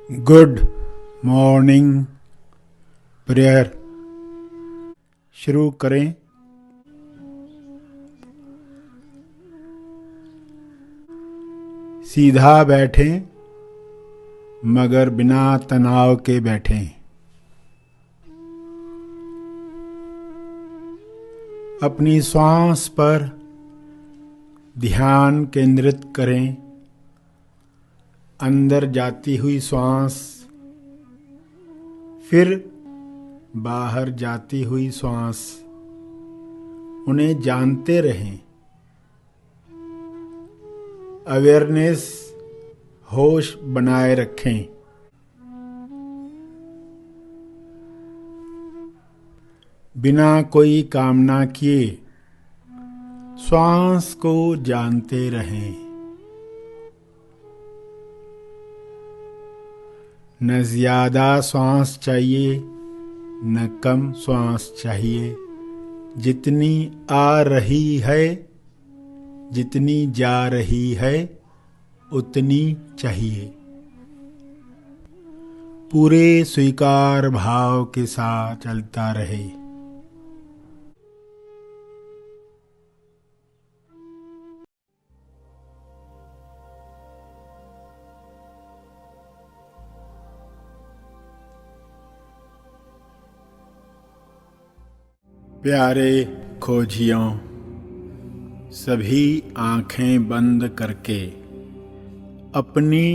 Good morning prayer शुरू करें। सीधा बैठें मगर बिना तनाव के बैठें। अपनी श्वास पर ध्यान केंद्रित करें। अंदर जाती हुई श्वास, फिर बाहर जाती हुई श्वास, उन्हें जानते रहें। अवेयरनेस, होश बनाए रखें। बिना कोई कामना किए श्वास को जानते रहें। न ज्यादा श्वास चाहिए न कम श्वास चाहिए। जितनी आ रही है, जितनी जा रही है, उतनी चाहिए। पूरे स्वीकार भाव के साथ चलता रहे। प्यारे खोजियों, सभी आंखें बंद करके अपनी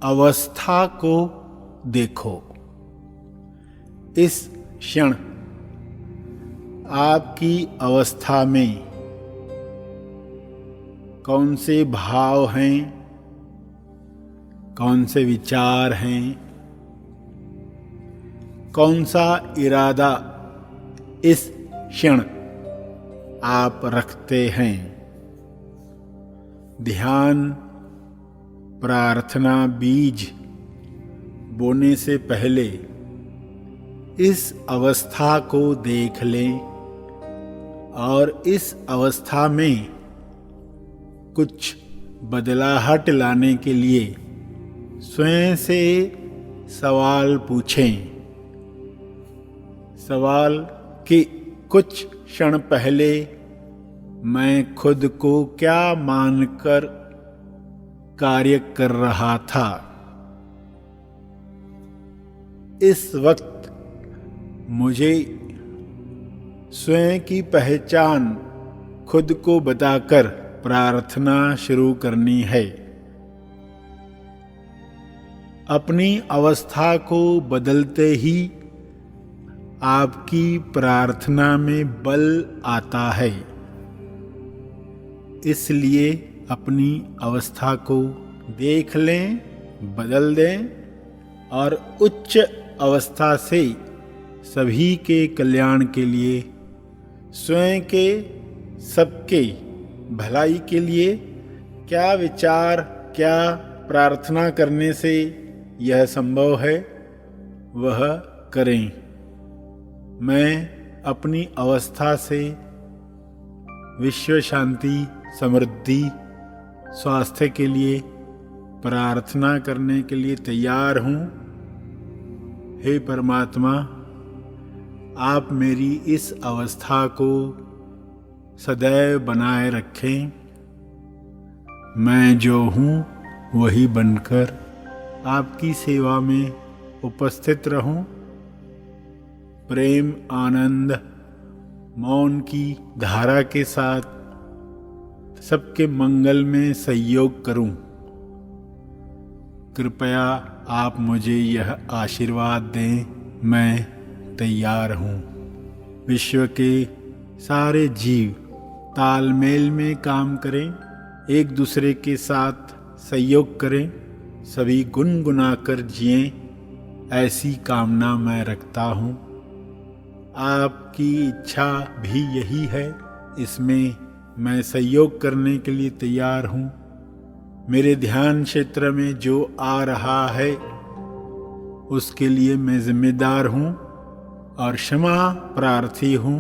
अवस्था को देखो। इस क्षण आपकी अवस्था में कौन से भाव हैं, कौन से विचार हैं, कौन सा इरादा इस क्षण आप रखते हैं। ध्यान प्रार्थना बीज बोने से पहले इस अवस्था को देख लें और इस अवस्था में कुछ बदलाहट लाने के लिए स्वयं से सवाल पूछें। सवाल कि कुछ क्षण पहले मैं खुद को क्या मानकर कार्य कर रहा था। इस वक्त मुझे स्वयं की पहचान खुद को बताकर प्रार्थना शुरू करनी है। अपनी अवस्था को बदलते ही आपकी प्रार्थना में बल आता है। इसलिए अपनी अवस्था को देख लें, बदल दें और उच्च अवस्था से सभी के कल्याण के लिए, स्वयं के, सबके भलाई के लिए क्या विचार, क्या प्रार्थना करने से यह संभव है, वह करें। मैं अपनी अवस्था से विश्व शांति, समृद्धि, स्वास्थ्य के लिए प्रार्थना करने के लिए तैयार हूँ। हे परमात्मा, आप मेरी इस अवस्था को सदैव बनाए रखें। मैं जो हूँ वही बनकर आपकी सेवा में उपस्थित रहूं। प्रेम, आनंद, मौन की धारा के साथ सबके मंगल में सहयोग करूं। कृपया आप मुझे यह आशीर्वाद दें, मैं तैयार हूं। विश्व के सारे जीव तालमेल में काम करें, एक दूसरे के साथ सहयोग करें, सभी गुनगुनाकर जिएं, ऐसी कामना मैं रखता हूं। आपकी इच्छा भी यही है, इसमें मैं सहयोग करने के लिए तैयार हूँ। मेरे ध्यान क्षेत्र में जो आ रहा है उसके लिए मैं जिम्मेदार हूँ और क्षमा प्रार्थी हूँ।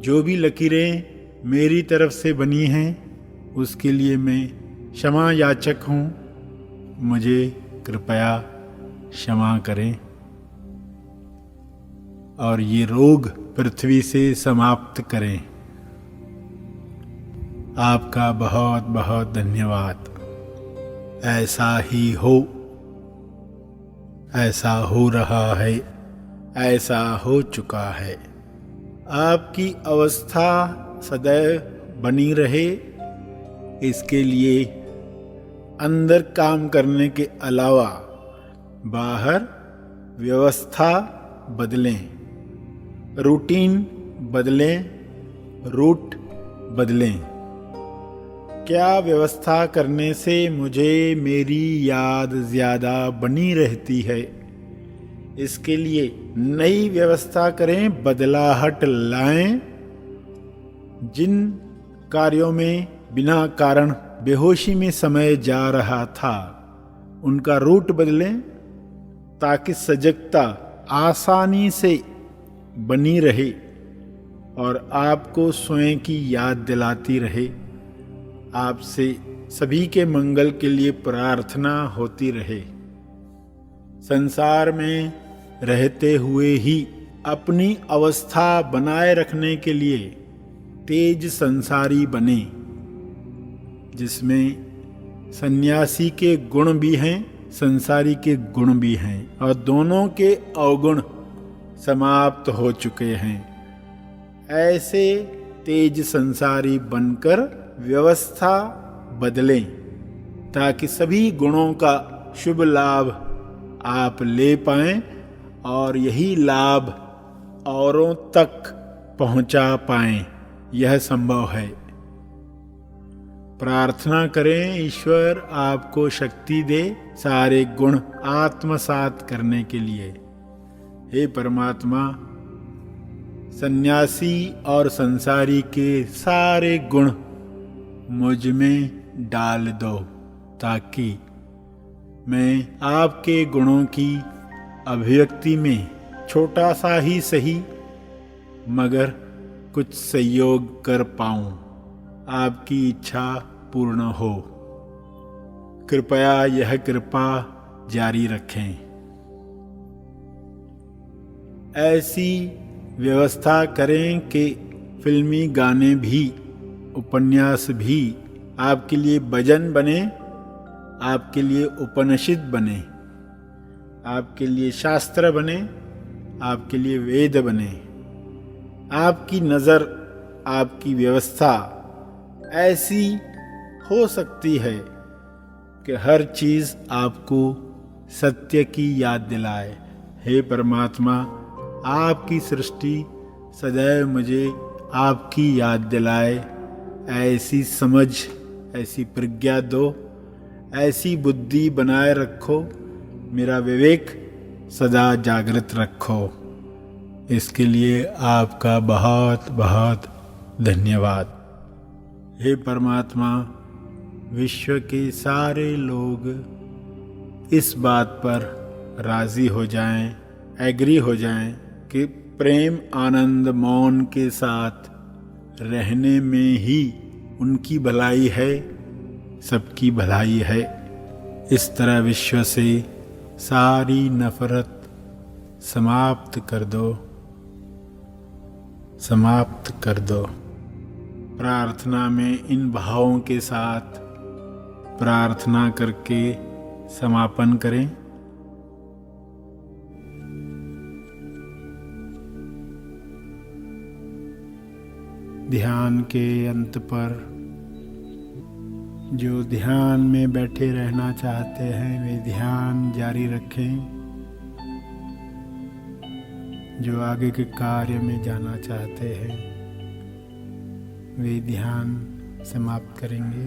जो भी लकीरें मेरी तरफ से बनी हैं उसके लिए मैं क्षमा याचक हूँ। मुझे कृपया क्षमा करें और ये रोग पृथ्वी से समाप्त करें। आपका बहुत बहुत धन्यवाद। ऐसा ही हो, ऐसा हो रहा है, ऐसा हो चुका है। आपकी अवस्था सदैव बनी रहे, इसके लिए अंदर काम करने के अलावा बाहर व्यवस्था बदलें, रूटीन बदलें, रूट बदलें। क्या व्यवस्था करने से मुझे मेरी याद ज़्यादा बनी रहती है? इसके लिए नई व्यवस्था करें, बदलाहट लाएं। जिन कार्यों में बिना कारण बेहोशी में समय जा रहा था, उनका रूट बदलें ताकि सजगता आसानी से बनी रहे और आपको स्वयं की याद दिलाती रहे। आपसे सभी के मंगल के लिए प्रार्थना होती रहे। संसार में रहते हुए ही अपनी अवस्था बनाए रखने के लिए तेज संसारी बने, जिसमें सन्यासी के गुण भी हैं, संसारी के गुण भी हैं और दोनों के अवगुण समाप्त हो चुके हैं। ऐसे तेज संसारी बनकर व्यवस्था बदलें ताकि सभी गुणों का शुभ लाभ आप ले पाएं और यही लाभ औरों तक पहुंचा पाएं। यह संभव है। प्रार्थना करें, ईश्वर आपको शक्ति दे सारे गुण आत्मसात करने के लिए। हे परमात्मा, सन्यासी और संसारी के सारे गुण मुझ में डाल दो ताकि मैं आपके गुणों की अभिव्यक्ति में छोटा सा ही सही मगर कुछ सहयोग कर पाऊं। आपकी इच्छा पूर्ण हो। कृपया यह कृपा जारी रखें। ऐसी व्यवस्था करें कि फिल्मी गाने भी, उपन्यास भी आपके लिए भजन बने, आपके लिए उपनिषद बने, आपके लिए शास्त्र बने, आपके लिए वेद बने। आपकी नज़र, आपकी व्यवस्था ऐसी हो सकती है कि हर चीज़ आपको सत्य की याद दिलाए। हे परमात्मा, आपकी सृष्टि सदैव मुझे आपकी याद दिलाए। ऐसी समझ, ऐसी प्रज्ञा दो, ऐसी बुद्धि बनाए रखो, मेरा विवेक सदा जागृत रखो। इसके लिए आपका बहुत बहुत धन्यवाद। हे परमात्मा, विश्व के सारे लोग इस बात पर राज़ी हो जाएं, एग्री हो जाएं कि प्रेम, आनंद, मौन के साथ रहने में ही उनकी भलाई है, सबकी भलाई है। इस तरह विश्व से सारी नफरत समाप्त कर दो, समाप्त कर दो। प्रार्थना में इन भावों के साथ प्रार्थना करके समापन करें। ध्यान के अंत पर जो ध्यान में बैठे रहना चाहते हैं वे ध्यान जारी रखें। जो आगे के कार्य में जाना चाहते हैं वे ध्यान समाप्त करेंगे।